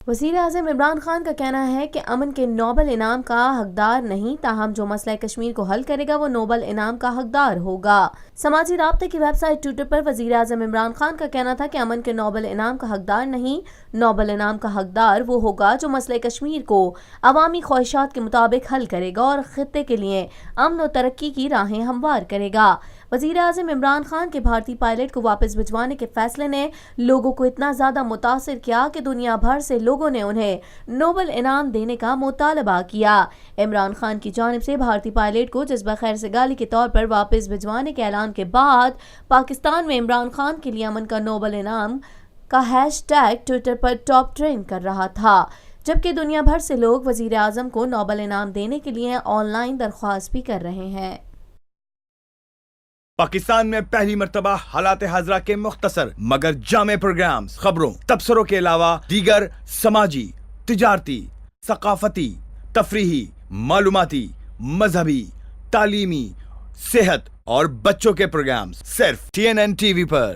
وزیر اعظم عمران خان کا کہنا ہے کہ امن کے نوبل انعام کا حقدار نہیں، تاہم جو مسئلہ کشمیر کو حل کرے گا وہ نوبل انعام کا حقدار ہوگا۔ سماجی رابطے کی ویب سائٹ ٹویٹر پر وزیر اعظم عمران خان کا کہنا تھا کہ امن کے نوبل انعام کا حقدار نہیں، نوبل انعام کا حقدار وہ ہوگا جو مسئلہ کشمیر کو عوامی خواہشات کے مطابق حل کرے گا اور خطے کے لیے امن و ترقی کی راہیں ہموار کرے گا۔ وزیر اعظم عمران خان کے بھارتی پائلٹ کو واپس بھجوانے کے فیصلے نے لوگوں کو اتنا زیادہ متاثر کیا کہ دنیا بھر سے لوگوں نے انہیں نوبل انعام دینے کا مطالبہ کیا۔ عمران خان کی جانب سے بھارتی پائلٹ کو جذبہ خیر سگالی کے طور پر واپس بھجوانے کے اعلان کے بعد پاکستان میں عمران خان کے لیے امن کا نوبل انعام کا ہیش ٹیگ ٹویٹر پر ٹاپ ٹرینڈ کر رہا تھا، جبکہ دنیا بھر سے لوگ وزیر اعظم کو نوبل انعام دینے کے لیے آن لائن درخواست بھی کر رہے ہیں۔ پاکستان میں پہلی مرتبہ حالات حاضرہ کے مختصر مگر جامع پروگرامز، خبروں، تبصروں کے علاوہ دیگر سماجی، تجارتی، ثقافتی، تفریحی، معلوماتی، مذہبی، تعلیمی، صحت اور بچوں کے پروگرامز صرف TNN TV پر۔